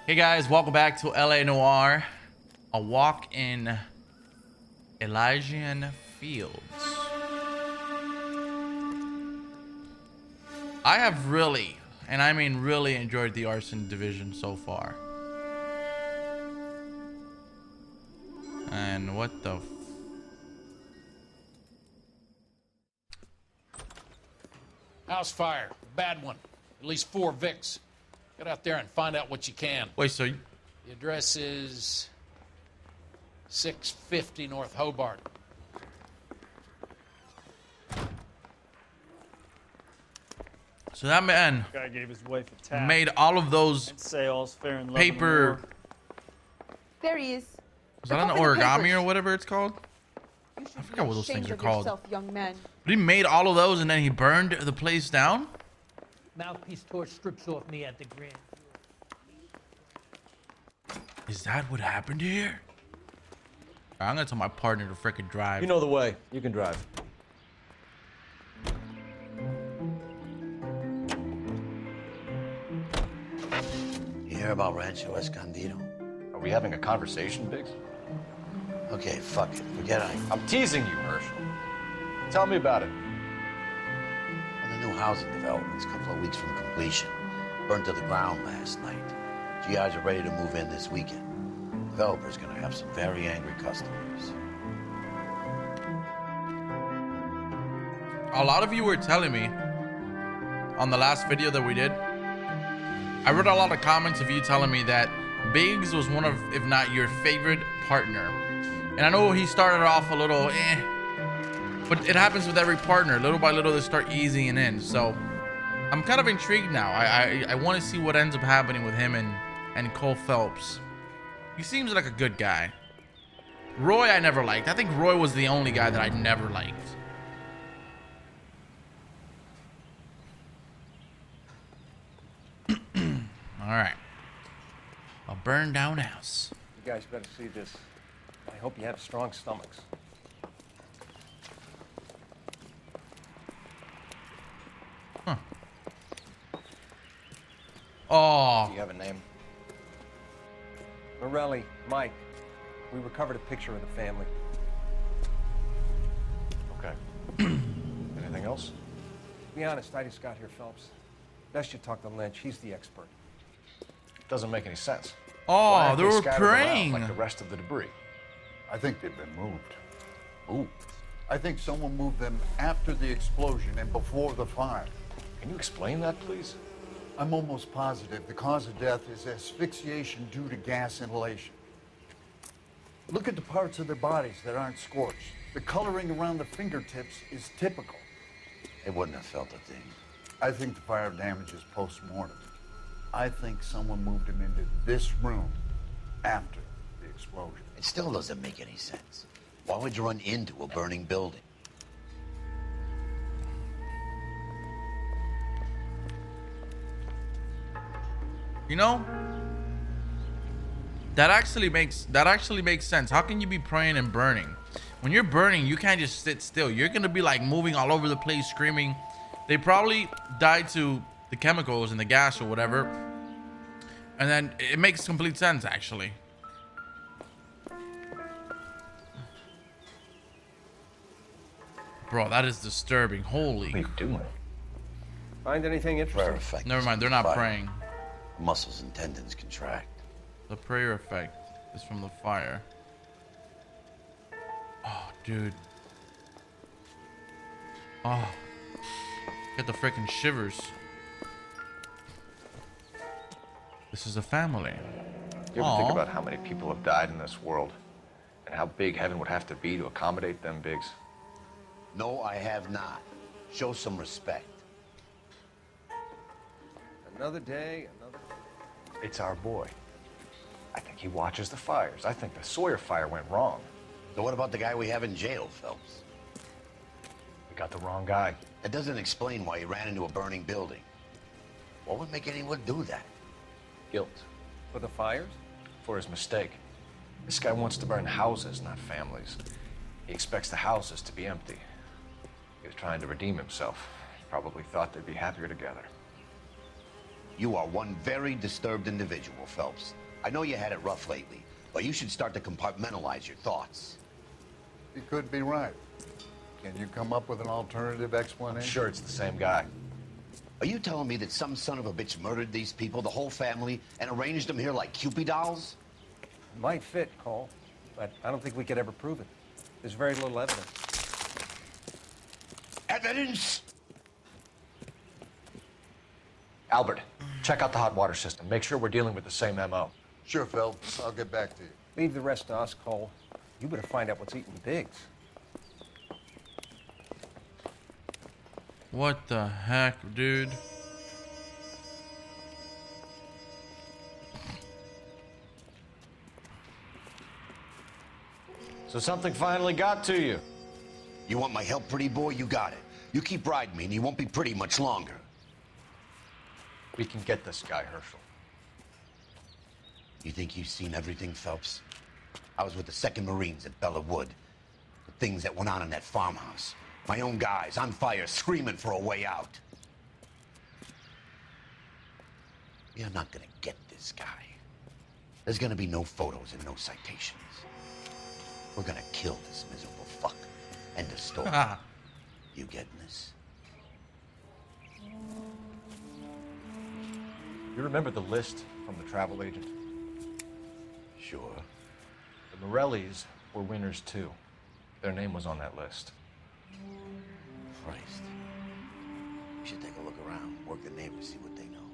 Hey guys, welcome back to LA Noire. A walk in Elysian Fields. I have really, and I mean really, enjoyed the Arson division so far. And what the House fire. Bad one. At least 4 Vicks. Get out there and find out what you can. Wait, so The address is 650 North Hobart. so that man Guy gave his wife a tap. made all of those And say all's fair in love paper. and war. There he is. Is that an origami or whatever it's called? I forgot what those things are called. Yourself, young man. But he made all of those and then he burned the place down? Mouthpiece torch strips off me at the Grand. Is that what happened here? Alright, I'm gonna tell my partner to frickin' drive. You know the way. You can drive. You hear about Rancho Escondido? Are we having a conversation, Biggs? Okay, fuck it. Forget I. I'm teasing you, Herschel. Tell me about it. On the new housing developments, a couple of weeks from completion. Burned to the ground last night. GIs are ready to move in this weekend. Developer's gonna have some very angry customers. A lot of you were telling me on the last video that we did, I read a lot of comments of you telling me that Biggs was one of, if not your favorite partner. And I know he started off a little but it happens with every partner. Little by little, they start easing in. So I'm kind of intrigued now. I want to see what ends up happening with him and Cole Phelps. He seems like a good guy. Roy I never liked. I think Roy was the only guy that I never liked. All right. A burned down house. You guys better see this. I hope you have strong stomachs. Huh. Oh. Do you have a name? Morelli, Mike, we recovered a picture of the family. Okay. Anything else? Be honest, I just got here, Phelps. Best you talk to Lynch. He's the expert. Doesn't make any sense. Oh, Why aren't they were scattered around praying. like the rest of the debris. I think they've been moved. Ooh. I think someone moved them after the explosion and before the fire. Can you explain that, please? I'm almost positive the cause of death is asphyxiation due to gas inhalation. Look at the parts of their bodies that aren't scorched. The coloring around the fingertips is typical. They wouldn't have felt a thing. I think the fire damage is post-mortem. I think someone moved him into this room after the explosion. It still doesn't make any sense. Why would you run into a burning building? You know, that actually makes sense. How can you be praying and burning? When you're burning, you can't just sit still. You're gonna be like moving all over the place, screaming. They probably died to the chemicals and the gas or whatever, and then it makes complete sense actually. Bro, that is disturbing. Holy. What are you doing? Find anything Prayer interesting? effect. Never mind, they're not Fire. praying. Muscles and tendons contract. The prayer effect is from the fire. Oh, dude. Oh. Get the freaking shivers. This is a family. You ever think Aw. about how many people have died in this world? And how big heaven would have to be to accommodate them, Biggs? No, I have not. Show some respect. Another day, another... It's our boy. I think he watches the fires. I think the Sawyer fire went wrong. So what about the guy we have in jail, Phelps? We got the wrong guy. That doesn't explain why he ran into a burning building. What would make anyone do that? Guilt. For the fires? For his mistake. This guy wants to burn houses, not families. He expects the houses to be empty. He was trying to redeem himself. Probably thought they'd be happier together. You are one very disturbed individual, Phelps. I know you had it rough lately, but you should start to compartmentalize your thoughts. You could be right. Can you come up with an alternative explanation? I'm sure it's the same guy. Are you telling me that some son of a bitch murdered these people, the whole family, and arranged them here like Cupid dolls? Might fit, Cole, but I don't think we could ever prove it. There's very little evidence. Evidence? Albert, check out the hot water system. Make sure we're dealing with the same MO. Sure, Phelps. I'll get back to you. Leave the rest to us, Cole. You better find out what's eating Biggs. What the heck, dude? So something finally got to you. You want my help, pretty boy? You got it. You keep riding me and you won't be pretty much longer. We can get this guy, Herschel. You think you've seen everything, Phelps? I was with the 2nd Marines at Bella Wood. The things that went on in that farmhouse. My own guys on fire, screaming for a way out. You're not gonna get this guy. There's gonna be no photos and no citations. We're gonna kill this miserable fuck. End of story. You getting this? You remember the list from the travel agent? Sure. The Morellis were winners too. Their name was on that list. Christ. We should take a look around, work the neighbors, see what they know.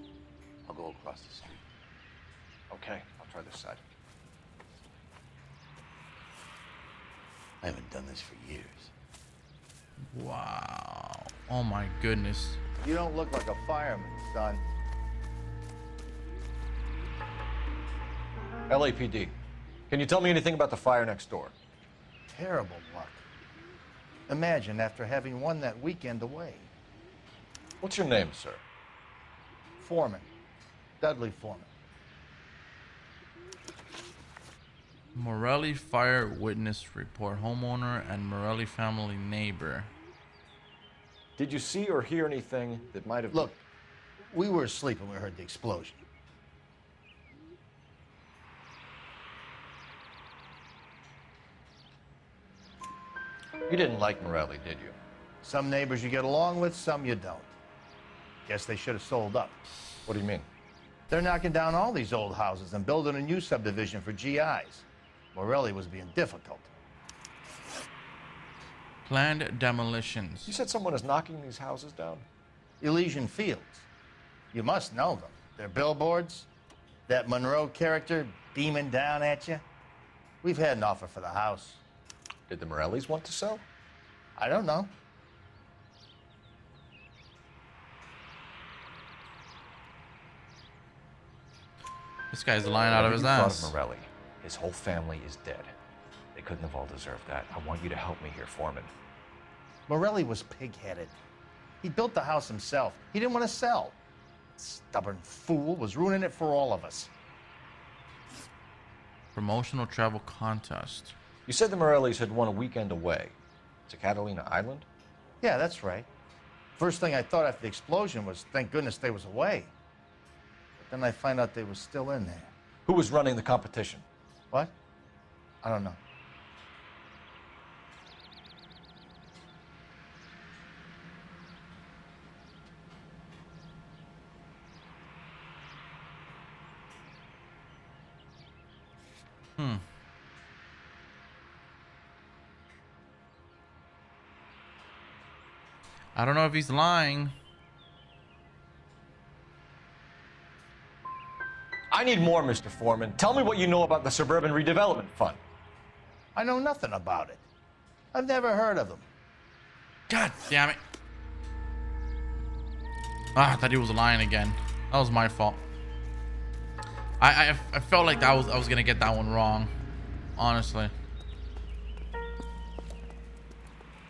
I'll go across the street. Okay, I'll try this side. I haven't done this for years. Wow. Oh my goodness. You don't look like a fireman, son. LAPD. Can you tell me anything about the fire next door? Terrible luck. Imagine after having won that weekend away. What's your name, sir? Foreman. Dudley Foreman. Morelli fire witness report. Homeowner and Morelli family neighbor. Did you see or hear anything that might have... Look, we were asleep when we heard the explosion. You didn't like Morelli, did you? Some neighbors you get along with, some you don't. Guess they should have sold up. What do you mean? They're knocking down all these old houses and building a new subdivision for GIs. Morelli was being difficult. Planned demolitions. You said someone is knocking these houses down? Elysian Fields. You must know them. Their billboards, that Monroe character beaming down at you. We've had an offer for the house. Did the Morellis want to sell? I don't know. This guy's lying out of his Whatever you ass. thought of Morelli, his whole family is dead. They couldn't have all deserved that. I want you to help me here, Foreman. Morelli was pig-headed. He built the house himself. He didn't want to sell. Stubborn fool was ruining it for all of us. Promotional travel contest. You said the Morellis had won a weekend away to Catalina Island? Yeah, that's right. First thing I thought after the explosion was, thank goodness they was away. But then I find out they was still in there. Who was running the competition? What? I don't know. I don't know if he's lying. I need more, Mr. Foreman. Tell me what you know about the Suburban Redevelopment Fund. I know nothing about it. I've never heard of them. God damn it. Ah, I thought he was lying again. That was my fault. I felt like I was gonna get that one wrong, honestly.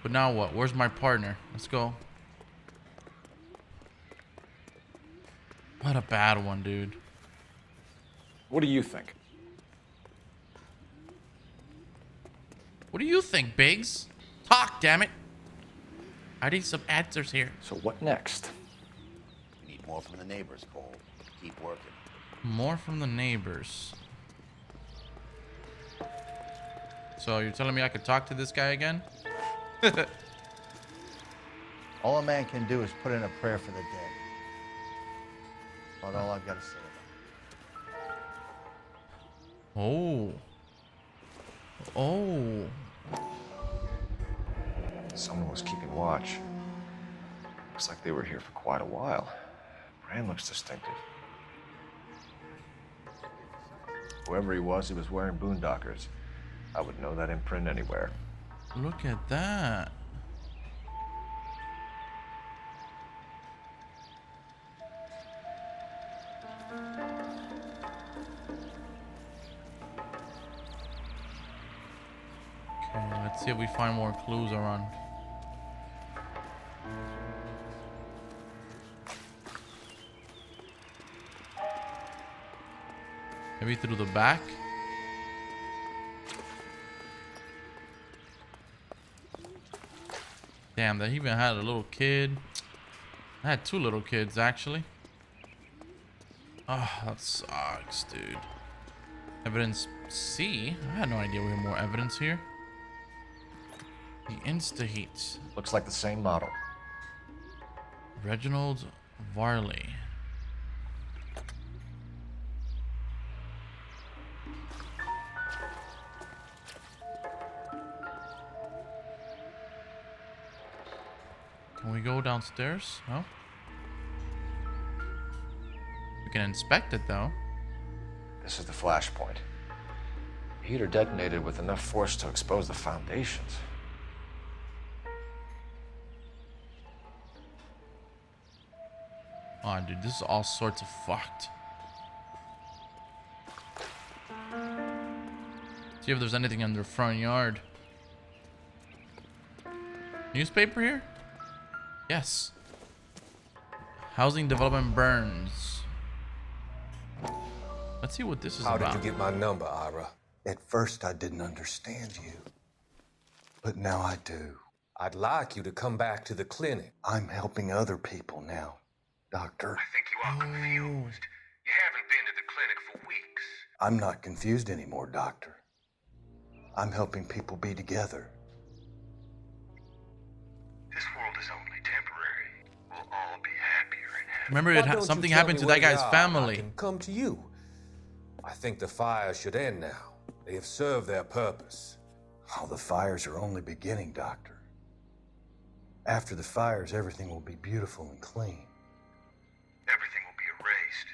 But now what? Where's my partner? Let's go. What a bad one, dude. What do you think? What do you think, Biggs? Talk, damn it. I need some answers here. So what next? We need more from the neighbors, Cole. keep working. More from the neighbors. So you're telling me I could talk to this guy again? All a man can do is put in a prayer for the dead. That's all I've got to say about it. Oh. Oh. Someone was keeping watch. Looks like they were here for quite a while. Brand looks distinctive. Whoever he was wearing boondockers. I would know that imprint anywhere. Look at that. Okay, let's see if we find more clues around. Maybe through the back. Damn, that even had a little kid. I had 2 little kids, actually. Oh, that sucks, dude. Evidence C? I had no idea we had more evidence here. The Insta-Heat. Looks like the same model. Reginald Varley. Can we go downstairs? No? We can inspect it though. This is the flash point. The heater detonated with enough force to expose the foundations. Oh, dude, this is all sorts of fucked. See if there's anything in their front yard. Newspaper here? Yes. Housing development burns. Let's see what this is How about. did you get my number, Ira? At first, I didn't understand you. But now I do. I'd like you to come back to the clinic. I'm helping other people now, Doctor. I think you are confused. You haven't been to the clinic for weeks. I'm not confused anymore, Doctor. I'm helping people be together. This world is only temporary. We'll all be happier and happier. Remember, Why don't you something tell happened me to where that guy's they are? family. I can come to you. I think the fire should end now. They have served their purpose. Oh, the fires are only beginning, Doctor. After the fires, everything will be beautiful and clean. Everything will be erased.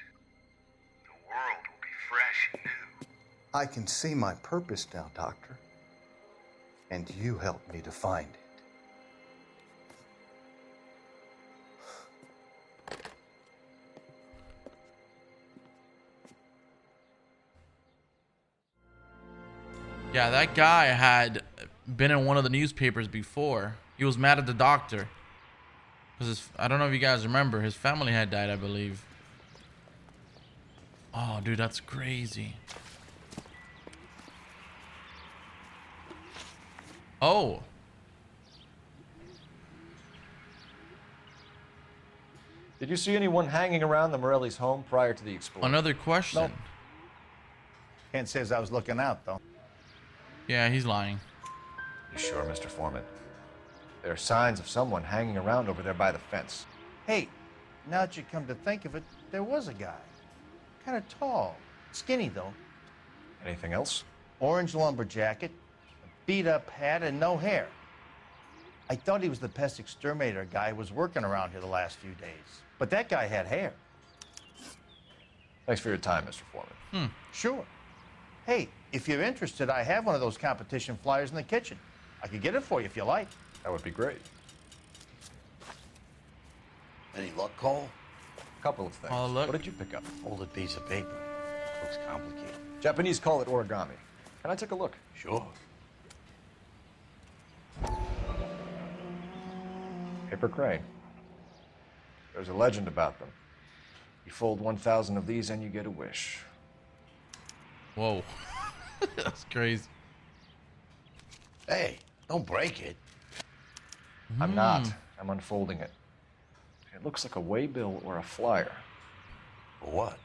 The world will be fresh and new. I can see my purpose now, Doctor. And you helped me to find it. Yeah, that guy had been in one of the newspapers before. He was mad at the doctor. Because I don't know if you guys remember, his family had died, I believe. Oh, dude, that's crazy. Oh. Did you see anyone hanging around the Morelli's home prior to the explosion? Another question. Nope. Can't say as I was looking out, though. Yeah, he's lying. You sure, Mr. Foreman? There are signs of someone hanging around over there by the fence. Hey, now that you come to think of it, there was a guy. Kind of tall. Skinny, though. Anything else? Orange lumber jacket, a beat-up hat, and no hair. I thought he was the pest exterminator guy who was working around here the last few days. But that guy had hair. Thanks for your time, Mr. Foreman. Sure. Hey, if you're interested, I have one of those competition flyers in the kitchen. I could get it for you if you like. That would be great. Any luck, Cole? Couple of things. Oh, look. What did you pick up? Folded piece of paper. Looks complicated. Japanese call it origami. Can I take a look? Sure. Paper crane. There's a legend about them. You fold 1,000 of these and you get a wish. Whoa. That's crazy. Hey, don't break it. I'm not. I'm unfolding it. It looks like a waybill or a flyer. For what?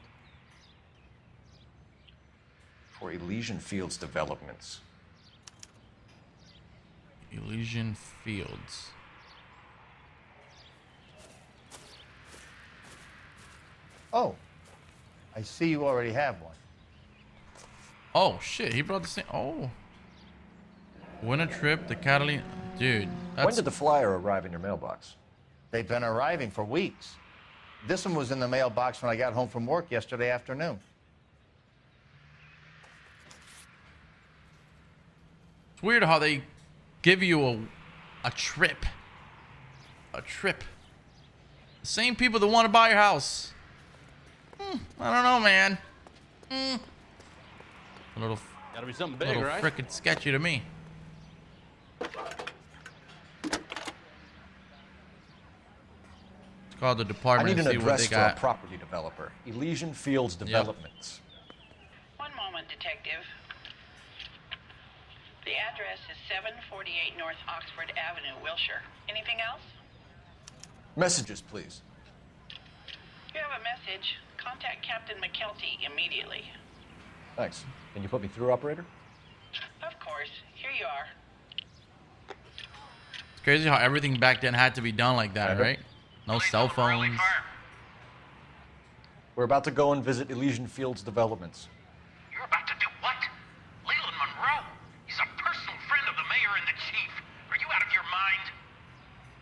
For Elysian Fields developments. Elysian Fields. Oh, I see you already have one. Oh shit, he brought the same. Oh, win a trip to Catalina, dude. That's... When did the flyer arrive in your mailbox? They've been arriving for weeks. This one was in the mailbox when I got home from work yesterday afternoon. It's weird how they give you a trip. A trip. The same people that want to buy your house. I don't know, man. A little, Gotta be something big, little right? frickin' sketchy to me. It's called the I department need to an see what address they for got. a property developer. Elysian Fields Developments. One moment, detective. The address is 748 North Oxford Avenue, Wilshire. Anything else? Messages, please. If you have a message, contact Captain McKelty immediately. Thanks. Can you put me through, operator? Of course. Here you are. It's crazy how everything back then had to be done like that, right? No cell phones. We're about to go and visit Elysian Fields Developments. You're about to do what? Leland Monroe? He's a personal friend of the mayor and the chief. Are you out of your mind?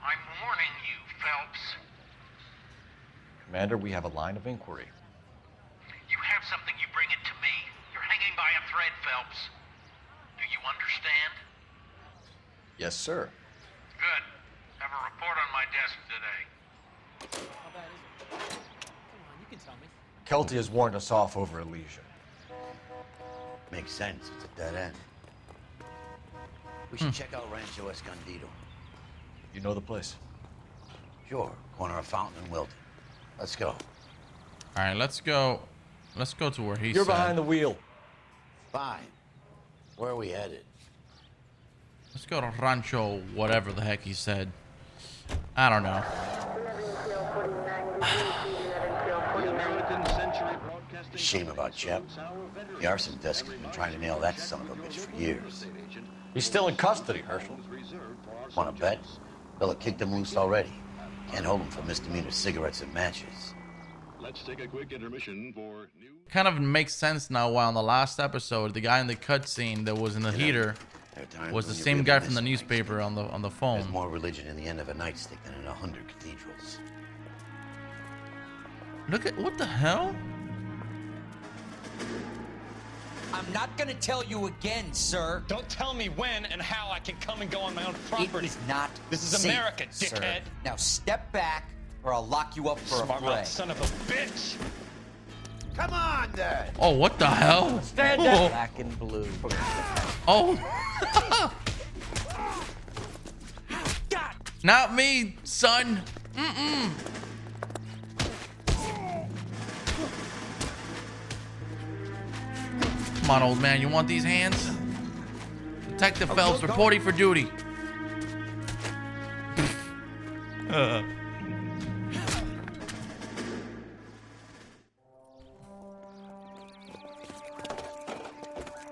I'm warning you, Phelps. Commander, we have a line of inquiry. You have something, you bring it to me. You're hanging by a thread, Phelps. Do you understand? Yes, sir. Good. Have a report on my desk today. Kelty has warned us off over Elysian. Makes sense. It's a dead end. We should check out Rancho Escondido. You know the place? Sure. Corner of Fountain and Wilton. Let's go. All right, let's go. Let's go to where he You're said. behind the wheel. Fine. Where are we headed? Let's go to Rancho, whatever the heck he said. I don't know. Shame about Chapman. The arson desk has been trying to nail that son of a bitch for years. He's still in custody, Herschel. Want to bet? Bella kicked him loose already. Can't hold him for misdemeanor cigarettes and matches. Let's take a quick intermission for new. Kind of makes sense now why on the last episode the guy in the cutscene that was in the heater was the same guy from the newspaper on the phone. There's more religion in the end of a nightstick than in 100 cathedrals. Look at what the hell? I'm not gonna tell you again, sir. Don't tell me when and how I can come and go on my own property. It is not. This is safe, America, sir. dickhead. Now step back, or I'll lock you up for a Smart fray. mouth son of a bitch. Come on, then. Oh, what the hell? Stand up. Black and blue. Oh. Not me, son. Mm-mm. Come on, old man. You want these hands? Detective Phelps reporting for duty.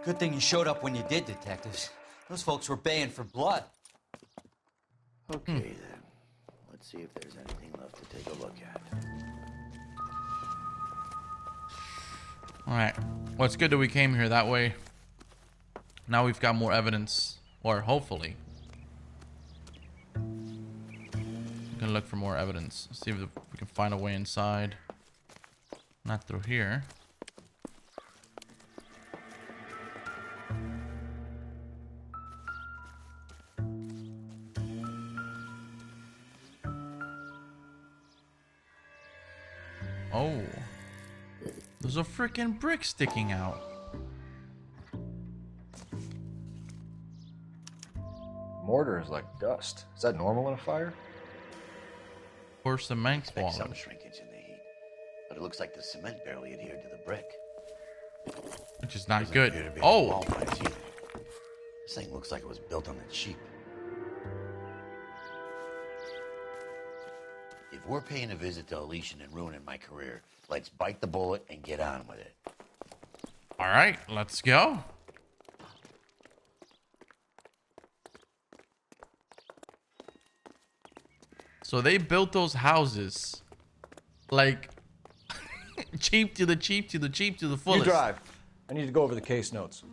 Good thing you showed up when you did, detectives. Those folks were baying for blood. Okay, then. Let's see if there's anything left to take a look at. All right. Well, it's good that we came here that way. Now we've got more evidence, or hopefully. We can look for more evidence. See if we can find a way inside. Not through here. Oh. There's a freaking brick sticking out. Mortar is like dust. Is that normal in a fire? Or cement Expect some quality. shrinkage in the heat, but it looks like the cement barely adhered to the brick. Which is not Doesn't good. appear to be Oh. wall pipes either. This thing looks like it was built on the cheap. If we're paying a visit to Elysian and ruining my career, let's bite the bullet and get on with it. All right, let's go. So they built those houses like cheap to the fullest. You drive. I need to go over the case notes.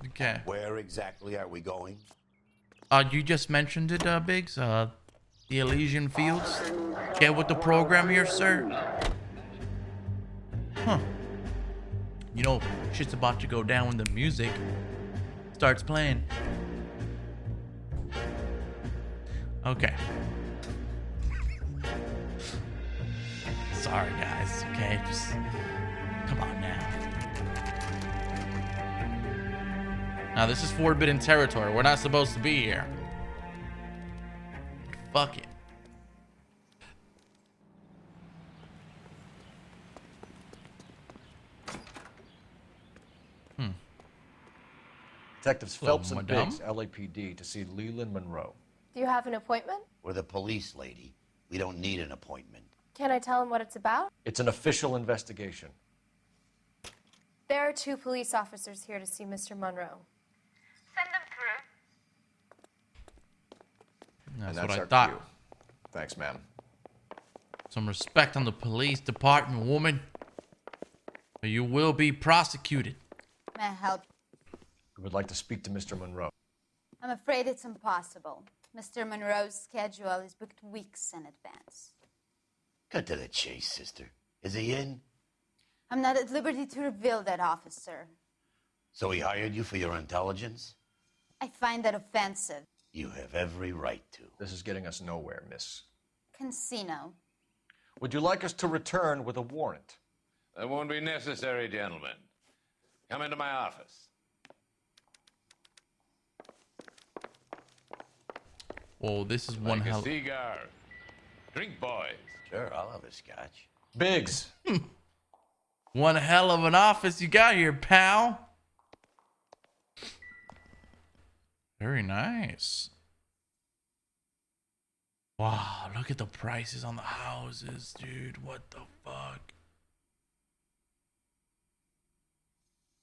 Okay. Where exactly are we going? You just mentioned it, Biggs. The Elysian Fields. Get with the program here, sir. Huh. You know, shit's about to go down when the music starts playing. Okay. Sorry, guys. Okay, just come on now. Now, this is forbidden territory. We're not supposed to be here. Fuck it. Detectives Phelps and madame? Biggs, LAPD, to see Leland Monroe. Do you have an appointment? We're the police, lady. We don't need an appointment. Can I tell him what it's about? It's an official investigation. There are 2 police officers here to see Mr. Monroe. Send them through. That's And what I our thought. cue. Thanks, ma'am. Some respect on the police department, woman. Or you will be prosecuted. May I help? We would like to speak to Mr. Monroe. I'm afraid it's impossible. Mr. Monroe's schedule is booked weeks in advance. Cut to the chase, sister. Is he in? I'm not at liberty to reveal that, officer. So he hired you for your intelligence? I find that offensive. You have every right to. This is getting us nowhere, miss. Casino. Would you like us to return with a warrant? That won't be necessary, gentlemen. Come into my office. Oh, this is one Like hell. a cigar. Drink, boys. Sure, I'll have a scotch. Biggs. One hell of an office you got here, pal. Very nice. Wow, look at the prices on the houses, dude. What the fuck?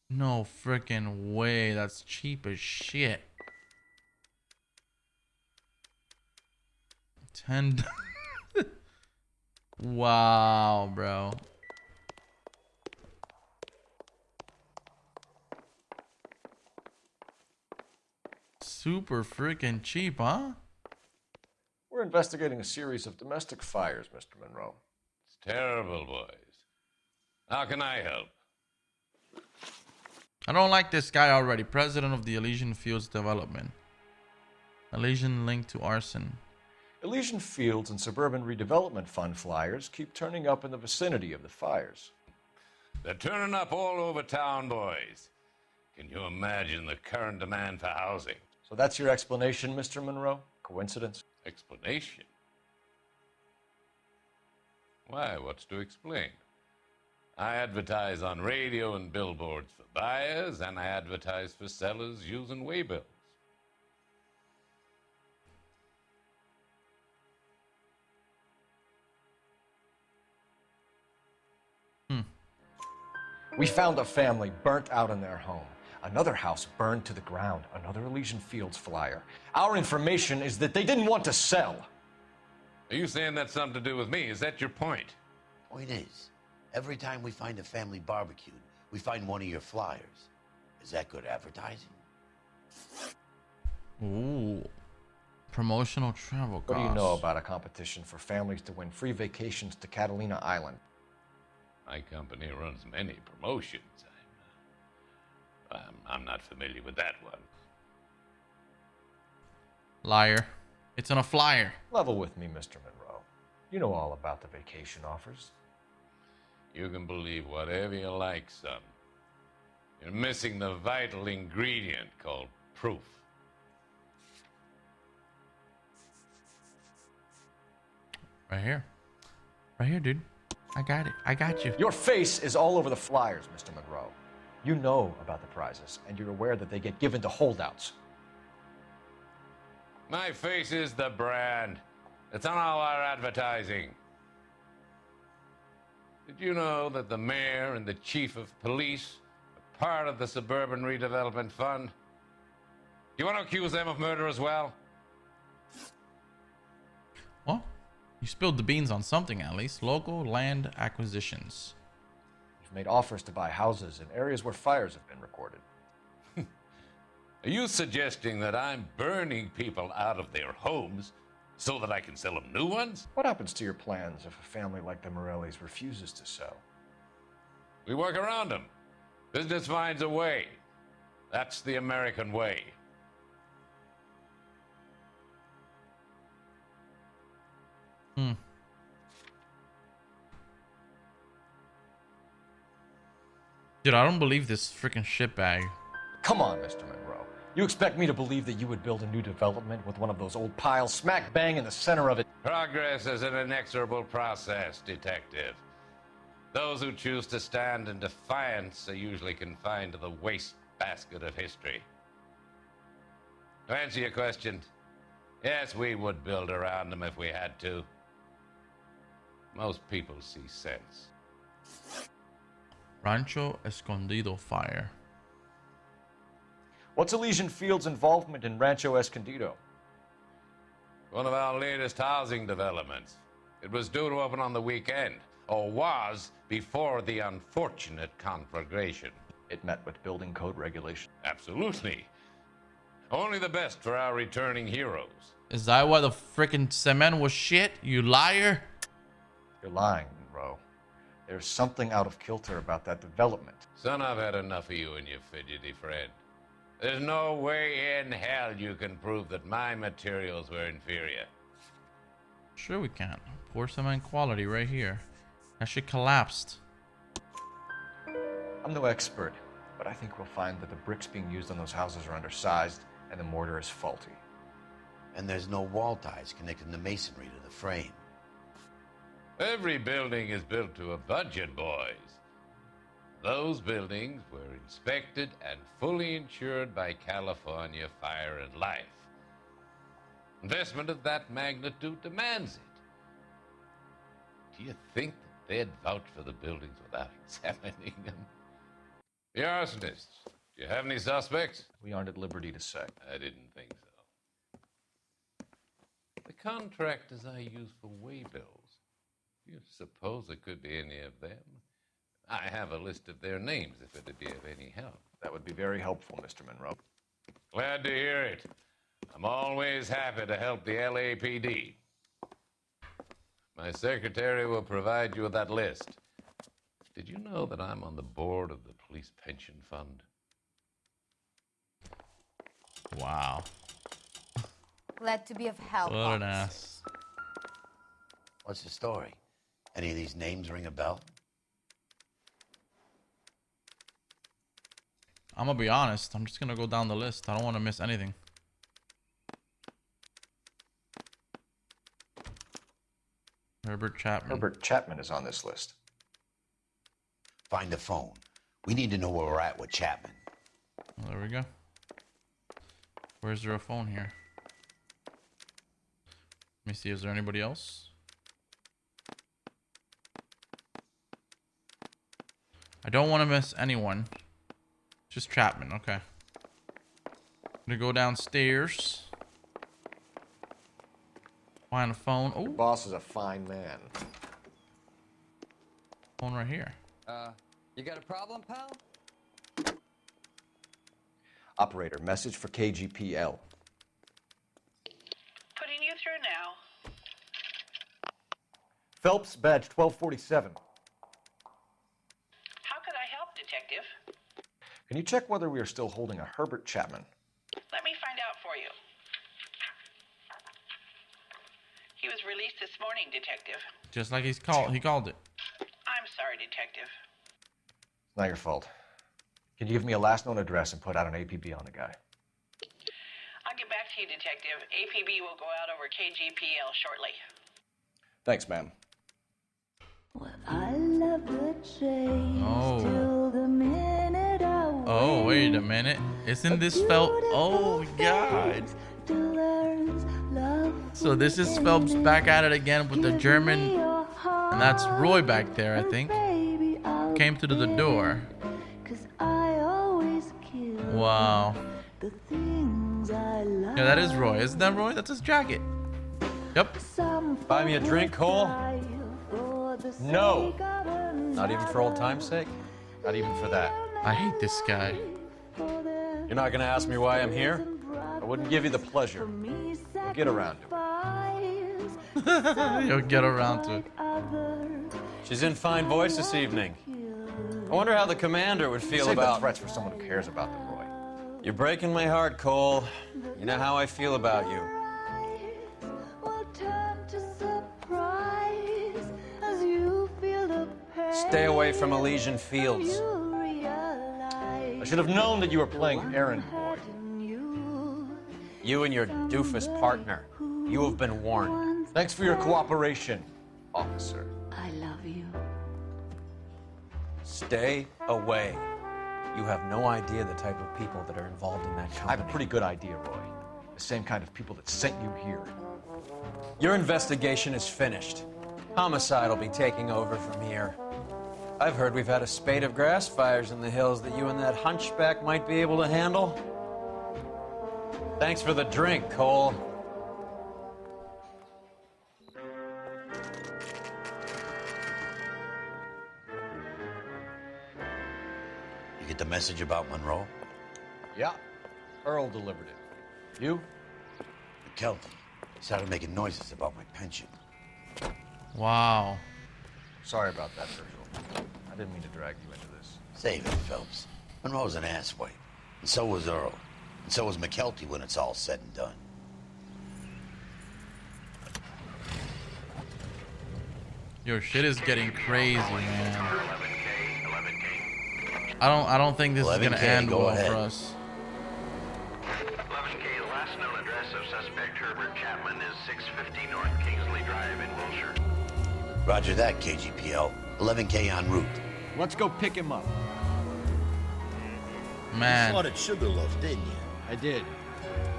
No freaking way. That's cheap as shit. 10. Wow, bro. Super freaking cheap, huh? We're investigating a series of domestic fires, Mr. Monroe. It's terrible, boys. How can I help? I don't like this guy already. President of the Elysian Fields Development. Elysian linked to Arson. Elysian Fields and Suburban Redevelopment Fund flyers keep turning up in the vicinity of the fires. They're turning up all over town, boys. Can you imagine the current demand for housing? So that's your explanation, Mr. Monroe? Coincidence? Explanation? Why, what's to explain? I advertise on radio and billboards for buyers, and I advertise for sellers using waybills. We found a family burnt out in their home. Another house burned to the ground. Another Elysian Fields flyer. Our information is that they didn't want to sell. Are you saying that's something to do with me? Is that your point? Point is, every time we find a family barbecued, we find one of your flyers. Is that good advertising? Ooh. Promotional travel costs. What do you know about a competition for families to win free vacations to Catalina Island? My company runs many promotions. I'm not familiar with that one. Liar. It's on a flyer. Level with me, Mr. Monroe. You know all about the vacation offers. You can believe whatever you like, son. You're missing the vital ingredient called proof. Right here. Right here, dude. I got it. I got you. Your face is all over the flyers, Mr. Monroe. You know about the prizes, and you're aware that they get given to holdouts. My face is the brand. It's on all our advertising. Did you know that the mayor and the chief of police are part of the Suburban Redevelopment Fund? Do you want to accuse them of murder as well? Well, you spilled the beans on something at least. Local land acquisitions. You've made offers to buy houses in areas where fires have been recorded. Are you suggesting that I'm burning people out of their homes so that I can sell them new ones? What happens to your plans if a family like the Morellis refuses to sell? We work around them. Business finds a way. That's the American way. Dude, I don't believe this freaking shitbag. Come on, Mr. Monroe. You expect me to believe that you would build a new development with one of those old piles smack bang in the center of it? Progress is an inexorable process, Detective. Those who choose to stand in defiance are usually confined to the wastebasket of history. To answer your question, yes, we would build around them if we had to. Most people see sense. Rancho Escondido fire. What's Elysian Fields' involvement in Rancho Escondido? One of our latest housing developments. It was due to open on the weekend, or was before the unfortunate conflagration. It met with building code regulation. Absolutely. Only the best for our returning heroes. Is that why the freaking cement was shit? You liar? You're lying, Monroe. There's something out of kilter about that development. Son, I've had enough of you and your fidgety friend. There's no way in hell you can prove that my materials were inferior. Sure we can. Poor cement quality right here. That shit collapsed. I'm no expert, but I think we'll find that the bricks being used on those houses are undersized and the mortar is faulty. And there's no wall ties connecting the masonry to the frame. Every building is built to a budget, boys. Those buildings were inspected and fully insured by California Fire and Life. Investment of that magnitude demands it. Do you think that they'd vouch for the buildings without examining them? The arsonists, do you have any suspects? We aren't at liberty to say. I didn't think so. The contractors I use for waybills, do you suppose it could be any of them? I have a list of their names if it'd be of any help. That would be very helpful, Mr. Monroe. Glad to hear it. I'm always happy to help the LAPD. My secretary will provide you with that list. Did you know that I'm on the board of the police pension fund? Wow. Glad to be of help. What an ass. What's the story? Any of these names ring a bell? I'm gonna be honest. I'm just gonna go down the list. I don't want to miss anything. Herbert Chapman. Herbert Chapman is on this list. Find the phone. We need to know where we're at with Chapman. Well, there we go. Where's there a phone here? Let me see. Is there anybody else? I don't want to miss anyone. Just Chapman. Okay. I'm gonna go downstairs. Find a phone. Oh, your boss is a fine man. Phone right here. You got a problem, pal? Operator, message for KGPL. Putting you through now. Phelps, badge 1247. How could I help, Detective? Can you check whether we are still holding a Herbert Chapman? Let me find out for you. He was released this morning, Detective. Just like he called it. I'm sorry, Detective. It's not your fault. Can you give me a last known address and put out an APB on the guy? I'll get back to you, Detective. APB will go out over KGPL shortly. Thanks, ma'am. Oh, wait a minute. Isn't this Phelps? Oh, God. So this is Phelps back at it again with the German And that's Roy back there, I think. Came through the door. Wow. Yeah, that is Roy. Isn't that Roy? That's his jacket. Yep. Buy me a drink, Cole? No. Not even for old time's sake? Not even for that. I hate this guy. You're not gonna ask me why I'm here? I wouldn't give you the pleasure. We'll get around to it. You'll get around to it. She's in fine voice this evening. I wonder how the commander would feel Save about the threats for someone who cares about them, Roy. You're breaking my heart, Cole. You know how I feel about you. Stay away from Elysian Fields. I should have known that you were playing errand boy. You and your doofus partner. You have been warned. Thanks for your cooperation, officer. I love you. Stay away. You have no idea the type of people that are involved in that company. I have a pretty good idea, Roy. The same kind of people that sent you here. Your investigation is finished. Homicide will be taking over from here. I've heard we've had a spate of grass fires in the hills that you and that hunchback might be able to handle. Thanks for the drink, Cole. You get the message about Monroe? Yeah. Earl delivered it. You? McKelty started making noises about my pension. Wow. Sorry about that, Virgil. I didn't mean to drag you into this. Save it, Phelps. Monroe's an asswipe. And so was Earl. And so was McKelty when it's all said and done. Your shit is getting crazy, man. I don't think this is gonna end well for us. 11K, the last known address of suspect Herbert Chapman is 650 North Kingsley Drive in Wilshire. Roger that, KGPL. 11K en route. Let's go pick him up. Man. You spotted Sugarloaf, didn't you? I did,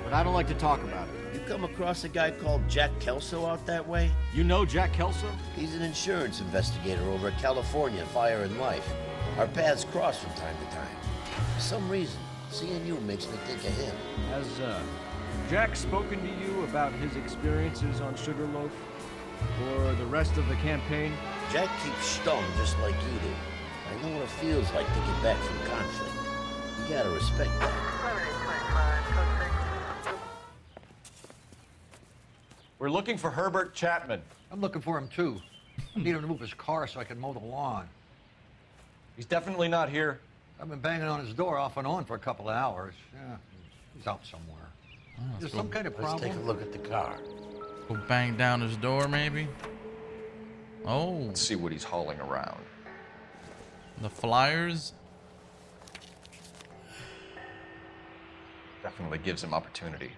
but I don't like to talk about it. You come across a guy called Jack Kelso out that way? You know Jack Kelso? He's an insurance investigator over at California Fire and Life. Our paths cross from time to time. For some reason, seeing you makes me think of him. Has Jack spoken to you about his experiences on Sugarloaf? Or the rest of the campaign? Jack keeps stung just like you do. I know what it feels like to get back from conflict. You gotta respect that. We're looking for Herbert Chapman. I'm looking for him too. I need him to move his car so I can mow the lawn. He's definitely not here. I've been banging on his door off and on for a couple of hours. Yeah, he's out somewhere. Oh, Is there some kind of problem? Let's take a look at the car. Go bang down his door, maybe. Oh. Let's see what he's hauling around. The flyers. Definitely gives him opportunity.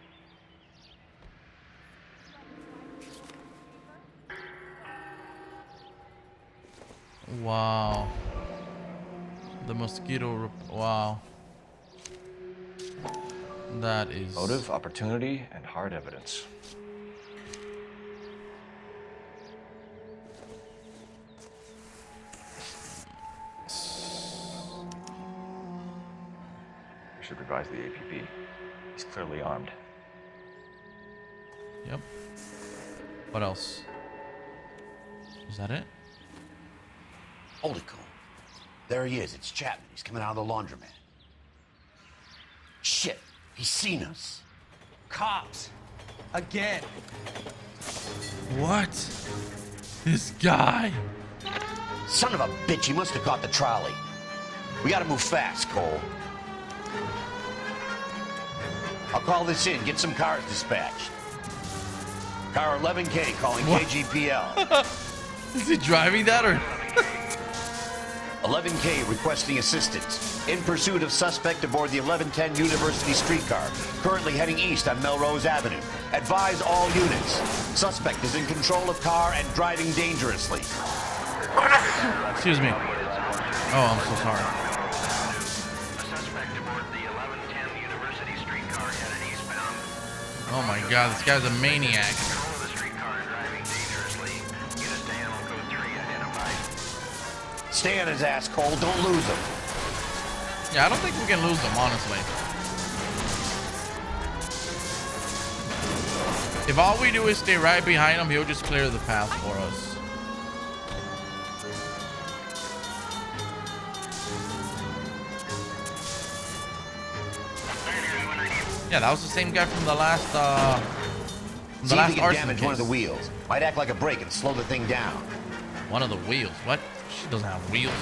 Wow. The mosquito. Wow. That is. Motive, opportunity, and hard evidence. We should revise the APB. He's clearly armed. Yep. What else? Is that it? Hold it, Cole. There he is. It's Chapman. He's coming out of the laundromat. Shit. He's seen us. Cops. Again. What? This guy. Son of a bitch. He must have caught the trolley. We gotta move fast, Cole. I'll call this in. Get some cars dispatched. Car 11K calling What? KGPL. Is he driving that or? 11K requesting assistance. In pursuit of suspect aboard the 1110 University streetcar. Currently heading east on Melrose Avenue. Advise all units. Suspect is in control of car and driving dangerously. Excuse me. Oh, I'm so sorry. Suspect aboard the 1110 University streetcar headed eastbound. Oh my God, this guy's a maniac. Control of the streetcar and driving dangerously. Units to handle code 3 ahead. Stay on his ass, Cole. Don't lose him. Yeah, I don't think we can lose him, honestly. If all we do is stay right behind him, he'll just clear the path for us. Yeah, that was the same guy from the last See if he can Arson damage case. one of the wheels. Might act like a brake and slow the thing down. One of the wheels? What? She doesn't have wheels.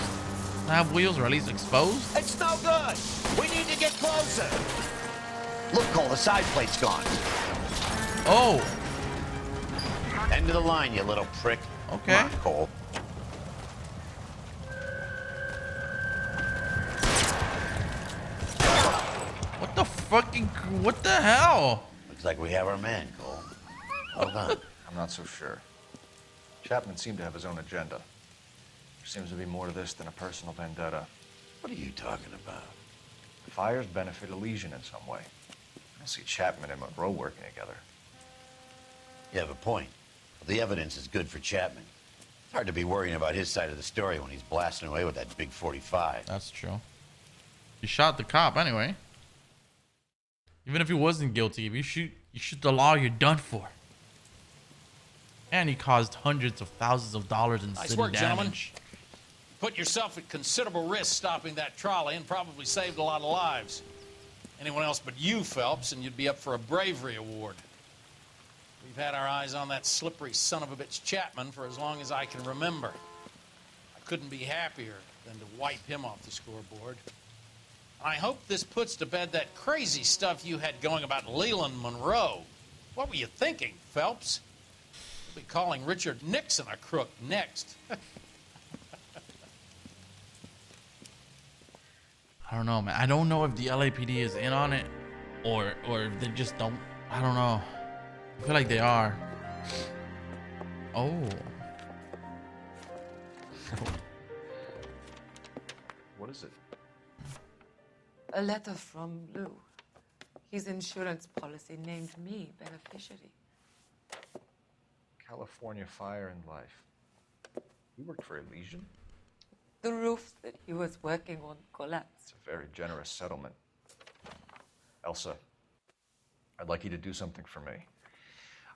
Doesn't have wheels, or at least exposed? It's no good. We need to get closer. Look, Cole, the side plate's gone. Oh. End of the line, you little prick. Okay. Come on, Cole. What the fucking... What the hell? Looks like we have our man, Cole. Well done. I'm not so sure. Chapman seemed to have his own agenda. There seems to be more to this than a personal vendetta. What are you talking about? The fires benefit Elysian in some way. I don't see Chapman and Monroe working together. You have a point. The evidence is good for Chapman. It's hard to be worrying about his side of the story when he's blasting away with that big 45. That's true. He shot the cop anyway. Even if he wasn't guilty, if you shoot the law, you're done for. And he caused hundreds of thousands of dollars in Nice city work, gentlemen. damage. Put yourself at considerable risk stopping that trolley and probably saved a lot of lives. Anyone else but you, Phelps, and you'd be up for a bravery award. We've had our eyes on that slippery son of a bitch Chapman for as long as I can remember. I couldn't be happier than to wipe him off the scoreboard. I hope this puts to bed that crazy stuff you had going about Leland Monroe. What were you thinking, Phelps? You'll be calling Richard Nixon a crook next. I don't know, man. I don't know if the LAPD is in on it or if they just don't. I don't know. I feel like they are. Oh. What is it? A letter from Lou. His insurance policy named me beneficiary. California Fire and Life. You worked for Elysian? The roof that he was working on collapsed. It's a very generous settlement. Elsa, I'd like you to do something for me.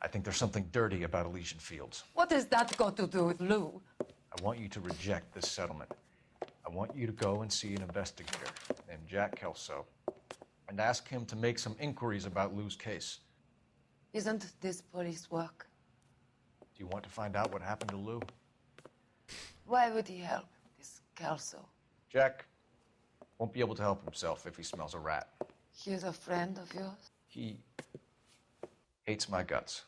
I think there's something dirty about Elysian Fields. What has that got to do with Lou? I want you to reject this settlement. I want you to go and see an investigator named Jack Kelso and ask him to make some inquiries about Lou's case. Isn't this police work? Do you want to find out what happened to Lou? Why would he help, this Kelso? Jack won't be able to help himself if he smells a rat. He's a friend of yours? He hates my guts.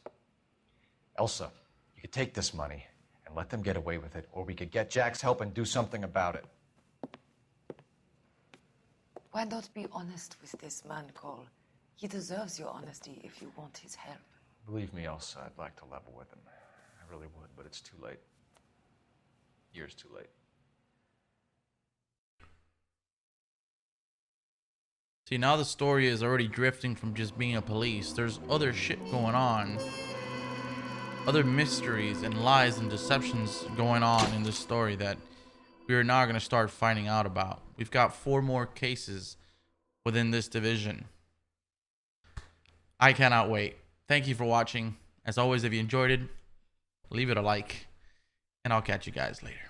Elsa, you could take this money and let them get away with it, or we could get Jack's help and do something about it. Why not be honest with this man, Cole? He deserves your honesty if you want his help. Believe me, Elsa, I'd like to level with him. I really would, but it's too late. Years too late. See, now the story is already drifting from just being a police. There's other shit going on. Other mysteries and lies and deceptions going on in this story that we are now going to start finding out about. We've got 4 more cases within this division. I cannot wait. Thank you for watching. As always, if you enjoyed it, leave it a like, and I'll catch you guys later.